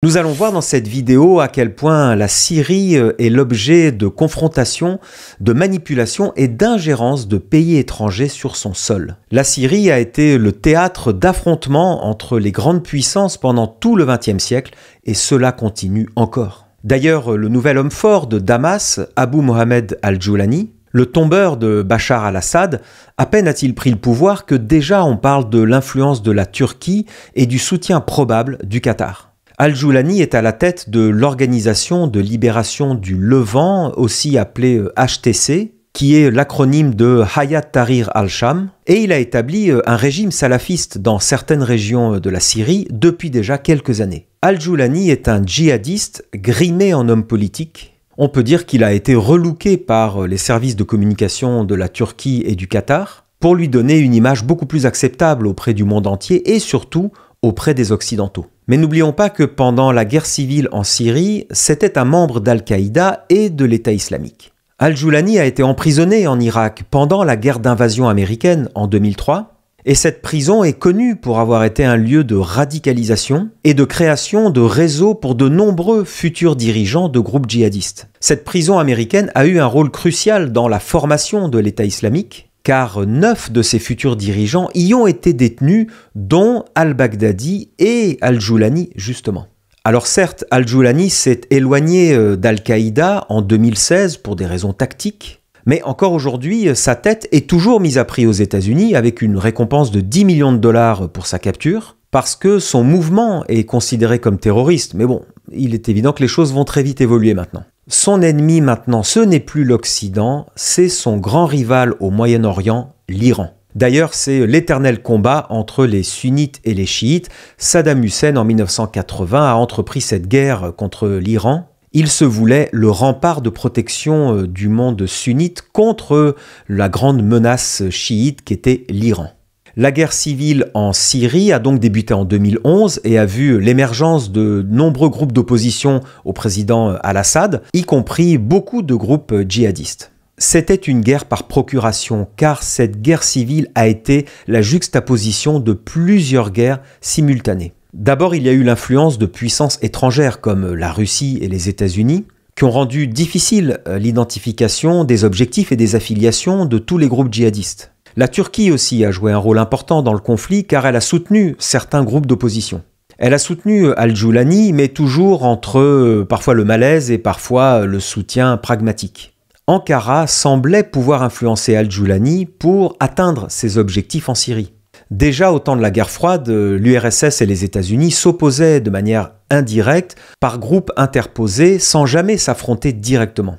Nous allons voir dans cette vidéo à quel point la Syrie est l'objet de confrontations, de manipulations et d'ingérences de pays étrangers sur son sol. La Syrie a été le théâtre d'affrontements entre les grandes puissances pendant tout le XXe siècle et cela continue encore. D'ailleurs, le nouvel homme fort de Damas, Abu Mohamed al-Joulani, le tombeur de Bachar al-Assad, à peine a-t-il pris le pouvoir que déjà on parle de l'influence de la Turquie et du soutien probable du Qatar. Al-Joulani est à la tête de l'Organisation de libération du Levant, aussi appelée HTC, qui est l'acronyme de Hayat Tahrir al-Sham, et il a établi un régime salafiste dans certaines régions de la Syrie depuis déjà quelques années. Al-Joulani est un djihadiste grimé en homme politique. On peut dire qu'il a été relooké par les services de communication de la Turquie et du Qatar pour lui donner une image beaucoup plus acceptable auprès du monde entier et surtout auprès des Occidentaux. Mais n'oublions pas que pendant la guerre civile en Syrie, c'était un membre d'Al-Qaïda et de l'État islamique. Al-Joulani a été emprisonné en Irak pendant la guerre d'invasion américaine en 2003, et cette prison est connue pour avoir été un lieu de radicalisation et de création de réseaux pour de nombreux futurs dirigeants de groupes djihadistes. Cette prison américaine a eu un rôle crucial dans la formation de l'État islamique, car 9 de ses futurs dirigeants y ont été détenus, dont al-Baghdadi et al-Joulani justement. Alors certes, al-Joulani s'est éloigné d'Al-Qaïda en 2016 pour des raisons tactiques, mais encore aujourd'hui, sa tête est toujours mise à prix aux États-Unis avec une récompense de 10 millions de dollars pour sa capture, parce que son mouvement est considéré comme terroriste. Mais bon, il est évident que les choses vont très vite évoluer maintenant. Son ennemi maintenant, ce n'est plus l'Occident, c'est son grand rival au Moyen-Orient, l'Iran. D'ailleurs, c'est l'éternel combat entre les sunnites et les chiites. Saddam Hussein, en 1980, a entrepris cette guerre contre l'Iran. Il se voulait le rempart de protection du monde sunnite contre la grande menace chiite qu'était l'Iran. La guerre civile en Syrie a donc débuté en 2011 et a vu l'émergence de nombreux groupes d'opposition au président al-Assad, y compris beaucoup de groupes djihadistes. C'était une guerre par procuration, car cette guerre civile a été la juxtaposition de plusieurs guerres simultanées. D'abord, il y a eu l'influence de puissances étrangères comme la Russie et les États-Unis, qui ont rendu difficile l'identification des objectifs et des affiliations de tous les groupes djihadistes. La Turquie aussi a joué un rôle important dans le conflit car elle a soutenu certains groupes d'opposition. Elle a soutenu Al-Joulani, mais toujours entre parfois le malaise et parfois le soutien pragmatique. Ankara semblait pouvoir influencer Al-Joulani pour atteindre ses objectifs en Syrie. Déjà au temps de la guerre froide, l'URSS et les États-Unis s'opposaient de manière indirecte par groupes interposés sans jamais s'affronter directement.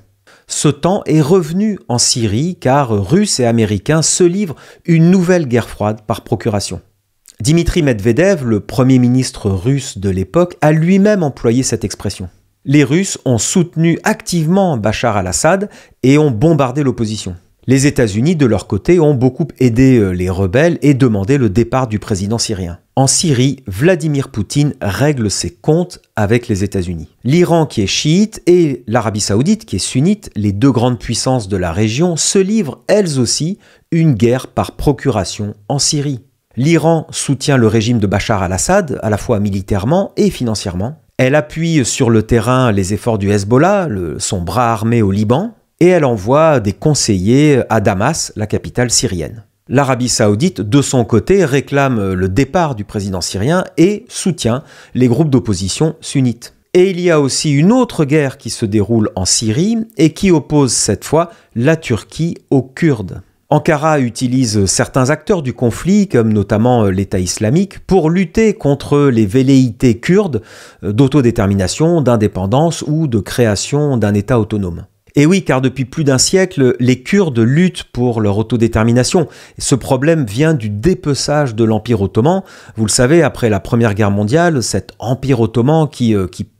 Ce temps est revenu en Syrie car Russes et Américains se livrent une nouvelle guerre froide par procuration. Dmitri Medvedev, le premier ministre russe de l'époque, a lui-même employé cette expression. Les Russes ont soutenu activement Bachar al-Assad et ont bombardé l'opposition. Les États-Unis, de leur côté, ont beaucoup aidé les rebelles et demandé le départ du président syrien. En Syrie, Vladimir Poutine règle ses comptes avec les États-Unis. L'Iran, qui est chiite, et l'Arabie saoudite, qui est sunnite, les deux grandes puissances de la région, se livrent elles aussi une guerre par procuration en Syrie. L'Iran soutient le régime de Bachar al-Assad, à la fois militairement et financièrement. Elle appuie sur le terrain les efforts du Hezbollah, son bras armé au Liban, et elle envoie des conseillers à Damas, la capitale syrienne. L'Arabie saoudite, de son côté, réclame le départ du président syrien et soutient les groupes d'opposition sunnites. Et il y a aussi une autre guerre qui se déroule en Syrie et qui oppose cette fois la Turquie aux Kurdes. Ankara utilise certains acteurs du conflit, comme notamment l'État islamique, pour lutter contre les velléités kurdes d'autodétermination, d'indépendance ou de création d'un État autonome. Et oui, car depuis plus d'un siècle, les Kurdes luttent pour leur autodétermination. Ce problème vient du dépeçage de l'Empire ottoman. Vous le savez, après la Première Guerre mondiale, cet Empire ottoman qui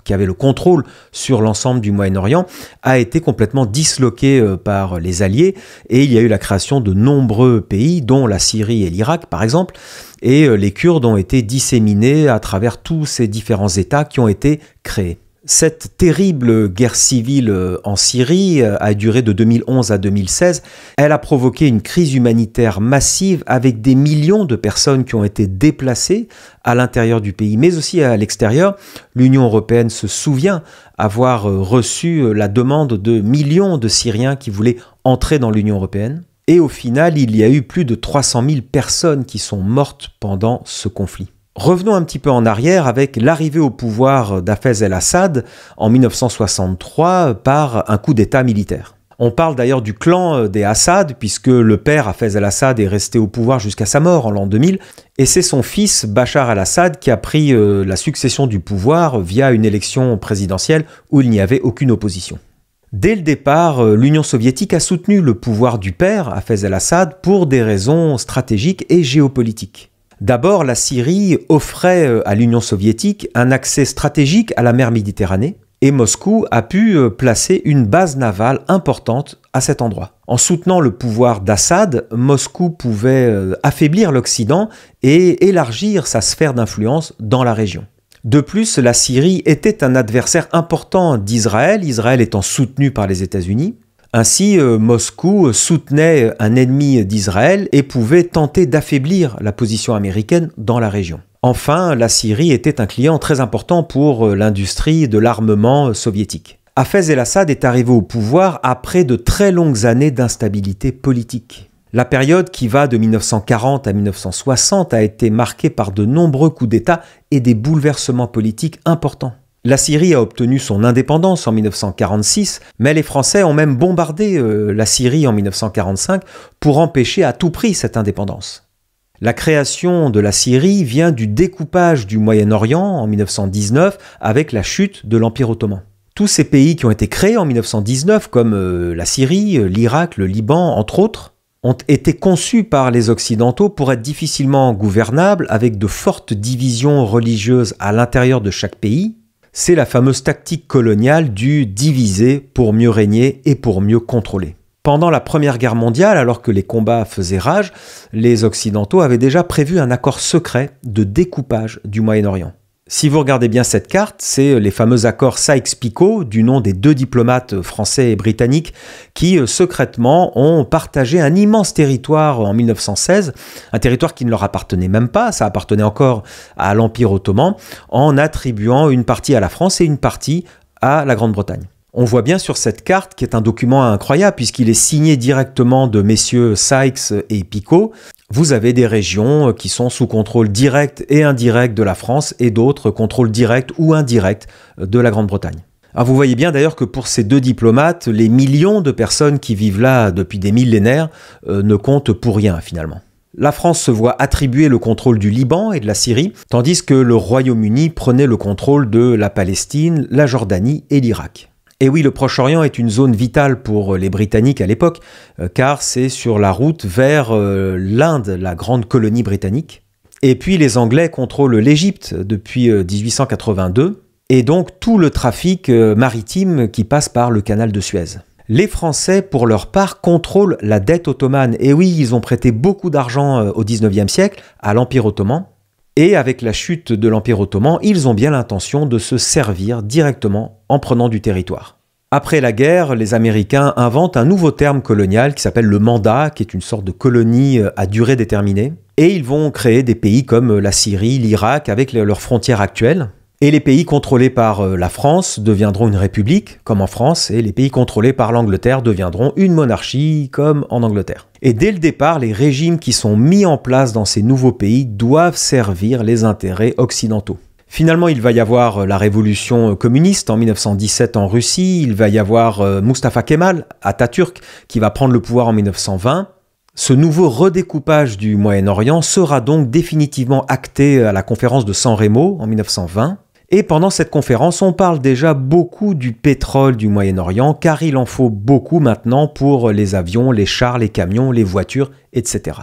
avait le contrôle sur l'ensemble du Moyen-Orient a été complètement disloqué par les Alliés. Et il y a eu la création de nombreux pays, dont la Syrie et l'Irak par exemple. Et les Kurdes ont été disséminés à travers tous ces différents États qui ont été créés. Cette terrible guerre civile en Syrie a duré de 2011 à 2016. Elle a provoqué une crise humanitaire massive avec des millions de personnes qui ont été déplacées à l'intérieur du pays, mais aussi à l'extérieur. L'Union européenne se souvient avoir reçu la demande de millions de Syriens qui voulaient entrer dans l'Union européenne. Et au final, il y a eu plus de 300 000 personnes qui sont mortes pendant ce conflit. Revenons un petit peu en arrière avec l'arrivée au pouvoir d'Hafez el-Assad en 1963 par un coup d'État militaire. On parle d'ailleurs du clan des Assad puisque le père Hafez el-Assad est resté au pouvoir jusqu'à sa mort en l'an 2000 et c'est son fils Bachar el-Assad qui a pris la succession du pouvoir via une élection présidentielle où il n'y avait aucune opposition. Dès le départ, l'Union soviétique a soutenu le pouvoir du père Hafez el-Assad pour des raisons stratégiques et géopolitiques. D'abord, la Syrie offrait à l'Union soviétique un accès stratégique à la mer Méditerranée et Moscou a pu placer une base navale importante à cet endroit. En soutenant le pouvoir d'Assad, Moscou pouvait affaiblir l'Occident et élargir sa sphère d'influence dans la région. De plus, la Syrie était un adversaire important d'Israël, Israël étant soutenu par les États-Unis. Ainsi, Moscou soutenait un ennemi d'Israël et pouvait tenter d'affaiblir la position américaine dans la région. Enfin, la Syrie était un client très important pour l'industrie de l'armement soviétique. Hafez el-Assad est arrivé au pouvoir après de très longues années d'instabilité politique. La période qui va de 1940 à 1960 a été marquée par de nombreux coups d'État et des bouleversements politiques importants. La Syrie a obtenu son indépendance en 1946, mais les Français ont même bombardé la Syrie en 1945 pour empêcher à tout prix cette indépendance. La création de la Syrie vient du découpage du Moyen-Orient en 1919 avec la chute de l'Empire ottoman. Tous ces pays qui ont été créés en 1919, comme la Syrie, l'Irak, le Liban, entre autres, ont été conçus par les Occidentaux pour être difficilement gouvernables avec de fortes divisions religieuses à l'intérieur de chaque pays. C'est la fameuse tactique coloniale du diviser pour mieux régner et pour mieux contrôler. Pendant la Première Guerre mondiale, alors que les combats faisaient rage, les Occidentaux avaient déjà prévu un accord secret de découpage du Moyen-Orient. Si vous regardez bien cette carte, c'est les fameux accords Sykes-Picot, du nom des deux diplomates français et britanniques, qui secrètement ont partagé un immense territoire en 1916, un territoire qui ne leur appartenait même pas, ça appartenait encore à l'Empire ottoman, en attribuant une partie à la France et une partie à la Grande-Bretagne. On voit bien sur cette carte, qui est un document incroyable puisqu'il est signé directement de messieurs Sykes et Picot, vous avez des régions qui sont sous contrôle direct et indirect de la France et d'autres contrôle direct ou indirect de la Grande-Bretagne. Alors vous voyez bien d'ailleurs que pour ces deux diplomates, les millions de personnes qui vivent là depuis des millénaires ne comptent pour rien finalement. La France se voit attribuer le contrôle du Liban et de la Syrie, tandis que le Royaume-Uni prenait le contrôle de la Palestine, la Jordanie et l'Irak. Et oui, le Proche-Orient est une zone vitale pour les Britanniques à l'époque, car c'est sur la route vers l'Inde, la grande colonie britannique. Et puis les Anglais contrôlent l'Égypte depuis 1882, et donc tout le trafic maritime qui passe par le canal de Suez. Les Français, pour leur part, contrôlent la dette ottomane. Et oui, ils ont prêté beaucoup d'argent au XIXe siècle à l'Empire ottoman. Et avec la chute de l'Empire ottoman, ils ont bien l'intention de se servir directement en prenant du territoire. Après la guerre, les Américains inventent un nouveau terme colonial qui s'appelle le mandat, qui est une sorte de colonie à durée déterminée. Et ils vont créer des pays comme la Syrie, l'Irak, avec leurs frontières actuelles. Et les pays contrôlés par la France deviendront une république, comme en France, et les pays contrôlés par l'Angleterre deviendront une monarchie, comme en Angleterre. Et dès le départ, les régimes qui sont mis en place dans ces nouveaux pays doivent servir les intérêts occidentaux. Finalement, il va y avoir la révolution communiste en 1917 en Russie, il va y avoir Mustafa Kemal, Atatürk, qui va prendre le pouvoir en 1920. Ce nouveau redécoupage du Moyen-Orient sera donc définitivement acté à la conférence de San Remo en 1920. Et pendant cette conférence, on parle déjà beaucoup du pétrole du Moyen-Orient, car il en faut beaucoup maintenant pour les avions, les chars, les camions, les voitures, etc.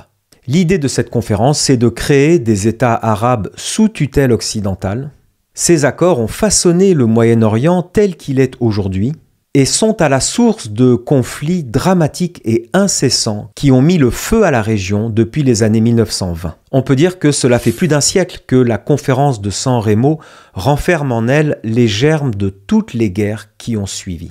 L'idée de cette conférence, c'est de créer des États arabes sous tutelle occidentale. Ces accords ont façonné le Moyen-Orient tel qu'il est aujourd'hui, et sont à la source de conflits dramatiques et incessants qui ont mis le feu à la région depuis les années 1920. On peut dire que cela fait plus d'un siècle que la conférence de San Remo renferme en elle les germes de toutes les guerres qui ont suivi.